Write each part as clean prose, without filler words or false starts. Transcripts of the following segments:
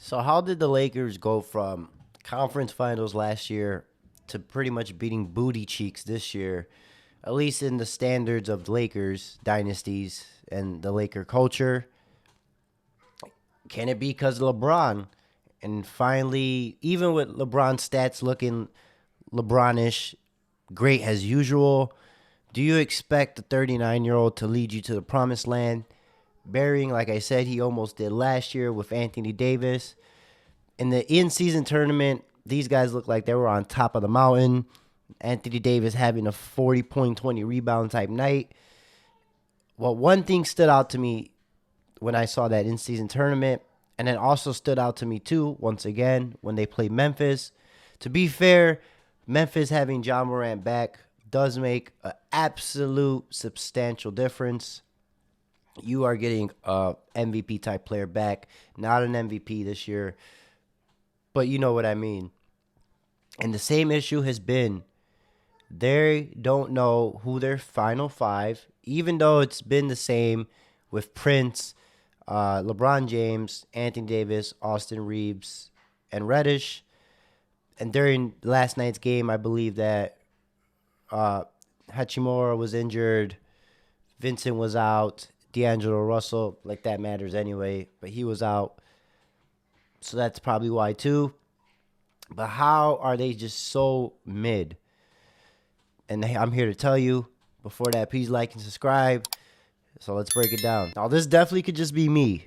So how did the Lakers go from conference finals last year to pretty much beating booty cheeks this year, at least in the standards of Lakers dynasties and the Laker culture? Can it be because of LeBron? And finally, even with LeBron's stats looking LeBronish, great as usual, do you expect the 39-year-old to lead you to the promised land? Burying, like I said, he almost did last year with Anthony Davis. In the in-season tournament, these guys looked like they were on top of the mountain. Anthony Davis having a 40-point, 20 rebound type night. Well, one thing stood out to me when I saw that in-season tournament, and then also stood out to me too, once again, when they played Memphis. To be fair, Memphis having John Morant back does make an absolute substantial difference. You are getting a MVP type player back, not an MVP this year, but you know what I mean. And the same issue has been they don't know who their final five, even though it's been the same with Prince, LeBron James, Anthony Davis, Austin Reeves, and Reddish. And during last night's game, I believe that uh, Hachimura was injured, Vincent was out, D'Angelo Russell, like that matters anyway, but he was out. So that's probably why too. But how are they just so mid? And I'm here to tell you. Before that, please like and subscribe. So let's break it down. Now, this definitely could just be me.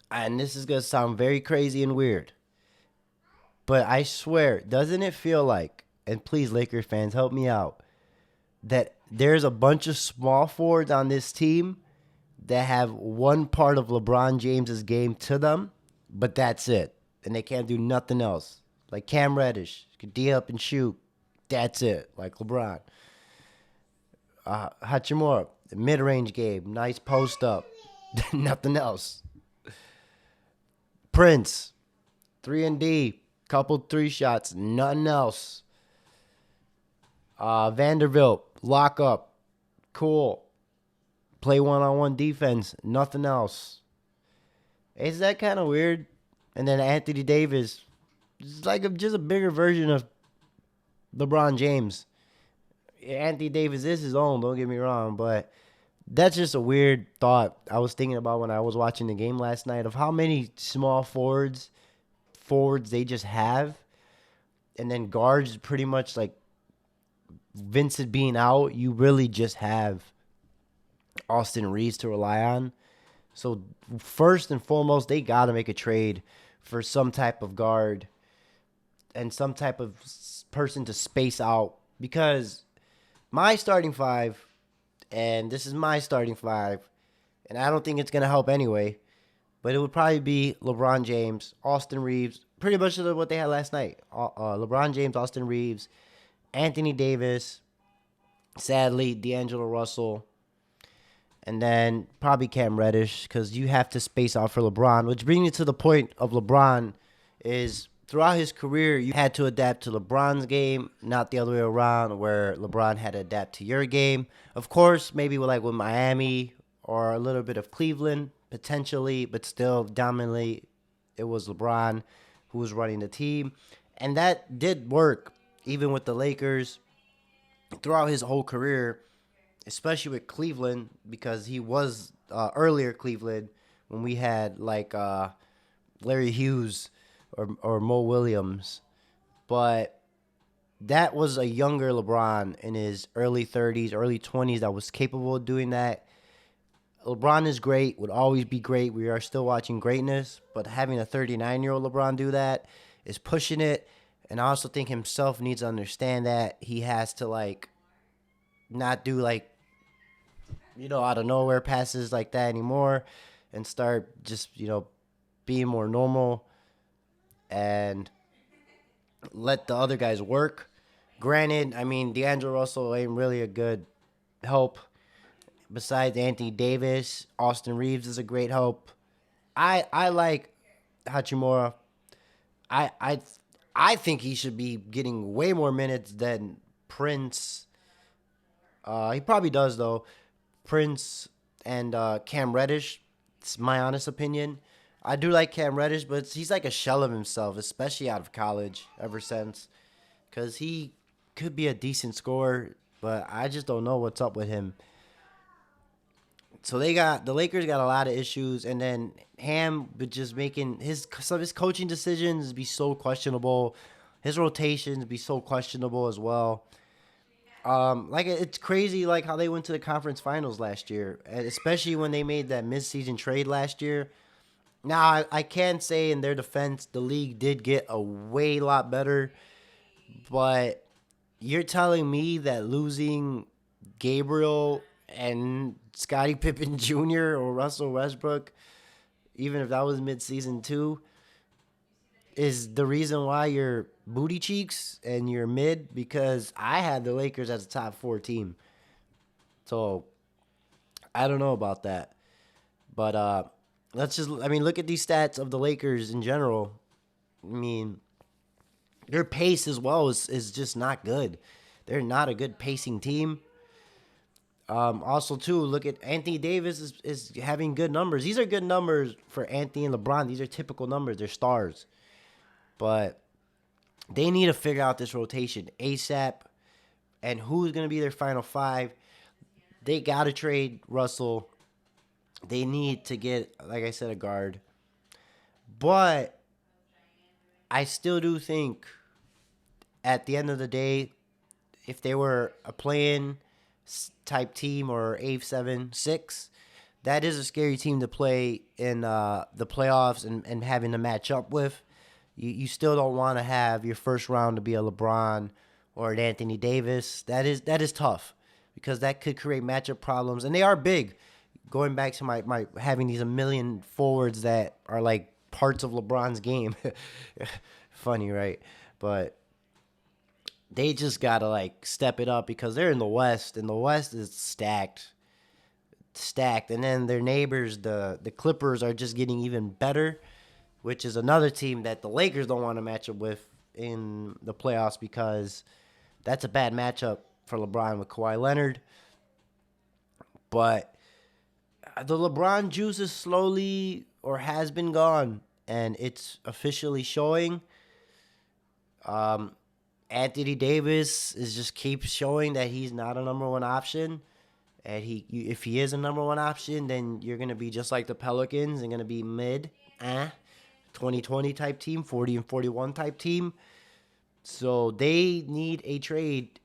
And this is going to sound very crazy and weird. But I swear, doesn't it feel like, and please, Lakers fans, help me out, that there's a bunch of small forwards on this team that have one part of LeBron James's game to them, but that's it. And they can't do nothing else. Like Cam Reddish, could D up and shoot. That's it. Like LeBron. Hachimura, mid-range game, nice post up. Nothing else. Prince, 3 and D, couple three shots, nothing else. Vanderbilt, lock up, cool. Play one-on-one defense, nothing else. Is that kind of weird? And then Anthony Davis, it's like just a bigger version of LeBron James. Anthony Davis is his own, don't get me wrong, but that's just a weird thought I was thinking about when I was watching the game last night of how many small forwards they just have. And then guards, pretty much like Vincent being out, you really just have Austin Reeves to rely on. So first and foremost, they got to make a trade for some type of guard and some type of person to space out, because my starting five, and this is my starting five, and I don't think it's going to help anyway, but it would probably be LeBron James, Austin Reeves, pretty much what they had last night. LeBron James, Austin Reeves, Anthony Davis, sadly, D'Angelo Russell, and then probably Cam Reddish, because you have to space out for LeBron, which brings me to the point of LeBron is throughout his career, you had to adapt to LeBron's game, not the other way around, where LeBron had to adapt to your game. Of course, maybe with Miami or a little bit of Cleveland, potentially, but still dominantly, it was LeBron who was running the team. And that did work, even with the Lakers, throughout his whole career, especially with Cleveland, because he was earlier Cleveland when we had Larry Hughes or Mo Williams. But that was a younger LeBron in his early 30s, early 20s that was capable of doing that. LeBron is great, would always be great. We are still watching greatness, but having a 39-year-old LeBron do that is pushing it. And I also think himself needs to understand that he has to not do out of nowhere passes like that anymore, and start just being more normal and let the other guys work. Granted, I mean, D'Angelo Russell ain't really a good help. Besides Anthony Davis, Austin Reeves is a great help. I like Hachimura. I think he should be getting way more minutes than Prince. He probably does though. Prince and Cam Reddish. It's my honest opinion. I do like Cam Reddish, but he's like a shell of himself, especially out of college ever since. Because he could be a decent scorer, but I just don't know what's up with him. So the Lakers got a lot of issues, and then Ham with just making some of his coaching decisions be so questionable, his rotations be so questionable as well. Like it's crazy, like how they went to the conference finals last year, and especially when they made that midseason trade last year. Now I can say in their defense, the league did get a way lot better, but you're telling me that losing Gabriel and Scottie Pippen Jr. or Russell Westbrook, even if that was midseason too, is the reason why you're booty cheeks and you're mid? Because I had the Lakers as a top four team. So I don't know about that. But look at these stats of the Lakers in general. I mean, their pace as well is just not good. They're not a good pacing team. Also, too, look at Anthony Davis is having good numbers. These are good numbers for Anthony and LeBron. These are typical numbers. They're stars. But they need to figure out this rotation ASAP and who's going to be their final five. They got to trade Russell. They need to get, like I said, a guard. But I still do think at the end of the day, if they were a play-in type team or 8-7-6, that is a scary team to play in the playoffs and having to match up with. You still don't want to have your first round to be a LeBron or an Anthony Davis. That is tough because that could create matchup problems, and they are big. Going back to my having these a million forwards that are like parts of LeBron's game. Funny, right? But they just gotta like step it up because they're in the West, and the West is stacked. And then their neighbors, the Clippers, are just getting even better, which is another team that the Lakers don't want to match up with in the playoffs because that's a bad matchup for LeBron with Kawhi Leonard. But the LeBron juice is slowly or has been gone, and it's officially showing. Anthony Davis is just keeps showing that he's not a number one option. And if he is a number one option, then you're going to be just like the Pelicans and going to be mid, 2020 type team, 40 and 41 type team. So they need a trade.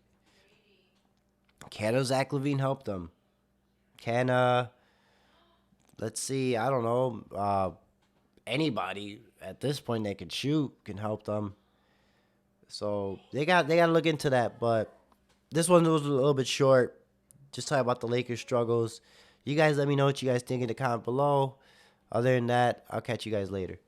Can Zach LaVine help them? Can, let's see, I don't know, anybody at this point that can shoot can help them. So they got to look into that. But this one was a little bit short. Just talk about the Lakers' struggles. You guys let me know what you guys think in the comment below. Other than that, I'll catch you guys later.